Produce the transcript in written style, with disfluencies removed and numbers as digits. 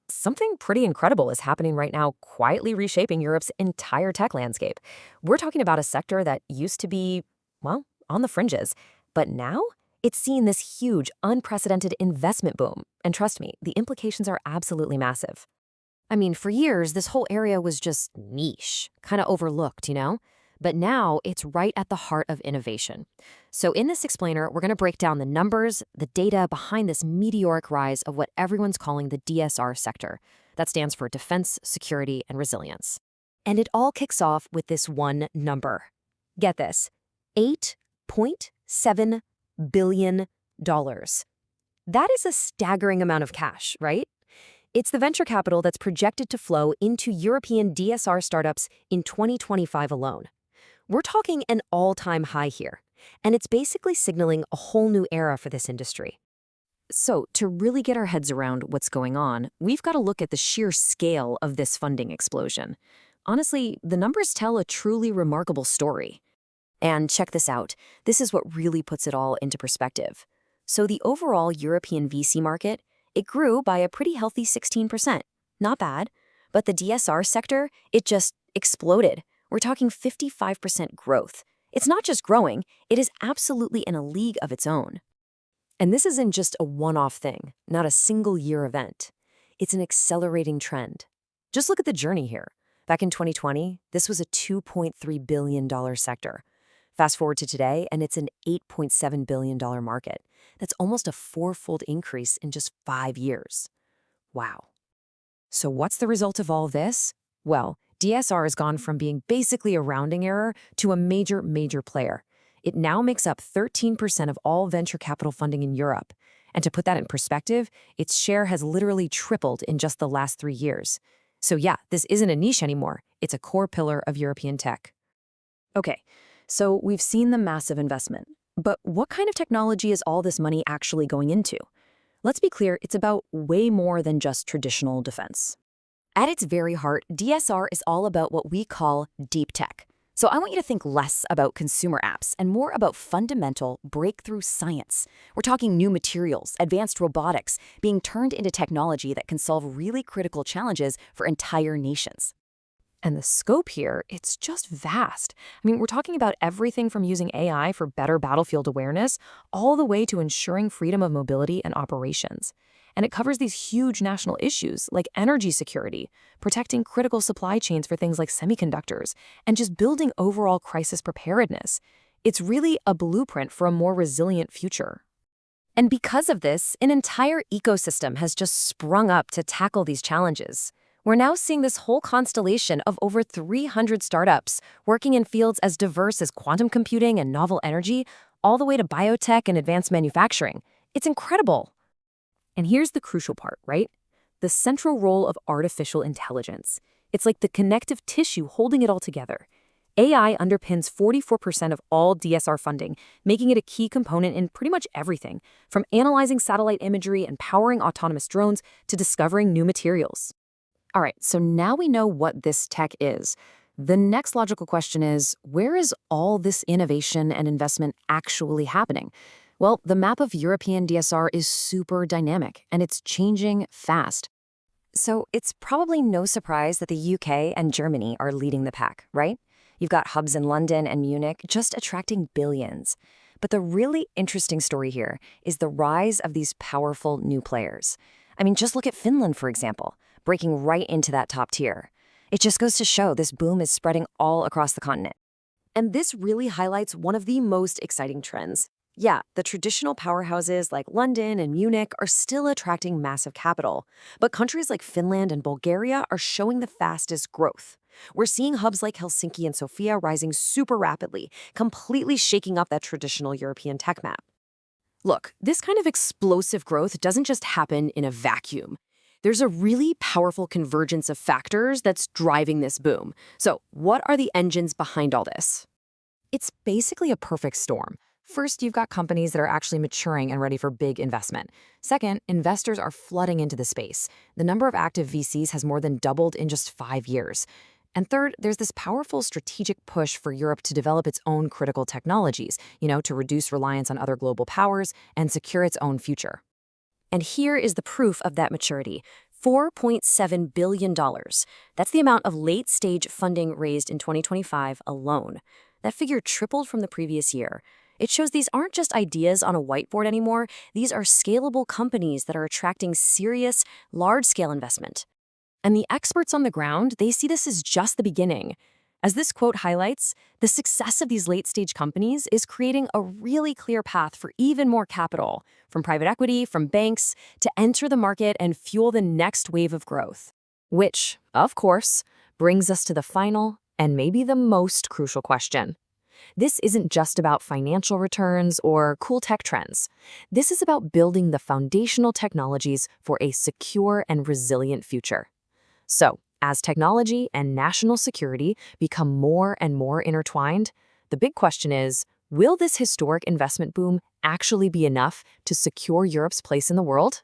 Something pretty incredible is happening right now, quietly reshaping Europe's entire tech landscape. We're talking about a sector that used to be, well, on the fringes, but now it's seeing this huge, unprecedented investment boom. And trust me, the implications are absolutely massive. I mean, for years, this whole area was just niche, kind of overlooked. But now it's right at the heart of innovation. So, in this explainer, we're going to break down the numbers, the data behind this meteoric rise of what everyone's calling the DSR sector. That stands for Defense, Security, and Resilience. And it all kicks off with this one number. Get this, $8.7 billion. That is a staggering amount of cash, right? It's the venture capital that's projected to flow into European DSR startups in 2025 alone. We're talking an all-time high here, and it's basically signaling a whole new era for this industry. So, to really get our heads around what's going on, we've got to look at the sheer scale of this funding explosion. Honestly, the numbers tell a truly remarkable story. And check this out. This is what really puts it all into perspective. So the overall European VC market, it grew by a pretty healthy 16%. Not bad. But the DSR sector, it just exploded. We're talking 55% growth. It's not just growing, it is absolutely in a league of its own. And this isn't just a one-off thing, not a single-year event. It's an accelerating trend. Just look at the journey here. Back in 2020, this was a $2.3 billion sector. Fast forward to today, and it's an $8.7 billion market. That's almost a four-fold increase in just 5 years. Wow. So what's the result of all this? Well, DSR has gone from being basically a rounding error to a major player. It now makes up 13% of all venture capital funding in Europe. And to put that in perspective, its share has literally tripled in just the last 3 years. So yeah, this isn't a niche anymore. It's a core pillar of European tech. Okay, so we've seen the massive investment. But what kind of technology is all this money actually going into? Let's be clear, it's about way more than just traditional defense. At its very heart, DSR is all about what we call deep tech. So I want you to think less about consumer apps and more about fundamental breakthrough science. We're talking new materials, advanced robotics, being turned into technology that can solve really critical challenges for entire nations. And the scope here, it's just vast. I mean, we're talking about everything from using AI for better battlefield awareness, all the way to ensuring freedom of mobility and operations. And it covers these huge national issues like energy security, protecting critical supply chains for things like semiconductors, and just building overall crisis preparedness. It's really a blueprint for a more resilient future. And because of this, an entire ecosystem has just sprung up to tackle these challenges. We're now seeing this whole constellation of over 300 startups working in fields as diverse as quantum computing and novel energy, all the way to biotech and advanced manufacturing. It's incredible. And here's the crucial part, right? The central role of artificial intelligence. It's like the connective tissue holding it all together. AI underpins 44% of all DSR funding, making it a key component in pretty much everything, from analyzing satellite imagery and powering autonomous drones to discovering new materials. All right, so now we know what this tech is. The next logical question is, where is all this innovation and investment actually happening? Well, the map of European DSR is super dynamic, and it's changing fast. So it's probably no surprise that the UK and Germany are leading the pack, right? You've got hubs in London and Munich just attracting billions. But the really interesting story here is the rise of these powerful new players. I mean, just look at Finland, for example, breaking right into that top tier. It just goes to show this boom is spreading all across the continent. And this really highlights one of the most exciting trends. Yeah, the traditional powerhouses like London and Munich are still attracting massive capital, but countries like Finland and Bulgaria are showing the fastest growth. We're seeing hubs like Helsinki and Sofia rising super rapidly, completely shaking up that traditional European tech map. Look, this kind of explosive growth doesn't just happen in a vacuum. There's a really powerful convergence of factors that's driving this boom. So, what are the engines behind all this? It's basically a perfect storm. First, you've got companies that are actually maturing and ready for big investment. Second, investors are flooding into the space. The number of active VCs has more than doubled in just 5 years. And third, there's this powerful strategic push for Europe to develop its own critical technologies, to reduce reliance on other global powers and secure its own future. And here is the proof of that maturity. $4.7 billion. That's the amount of late-stage funding raised in 2025 alone. That figure tripled from the previous year. It shows these aren't just ideas on a whiteboard anymore. These are scalable companies that are attracting serious, large-scale investment. And the experts on the ground, they see this as just the beginning. As this quote highlights, the success of these late-stage companies is creating a really clear path for even more capital, from private equity, from banks, to enter the market and fuel the next wave of growth. Which, of course, brings us to the final and maybe the most crucial question. This isn't just about financial returns or cool tech trends. This is about building the foundational technologies for a secure and resilient future. So, as technology and national security become more and more intertwined, the big question is, will this historic investment boom actually be enough to secure Europe's place in the world?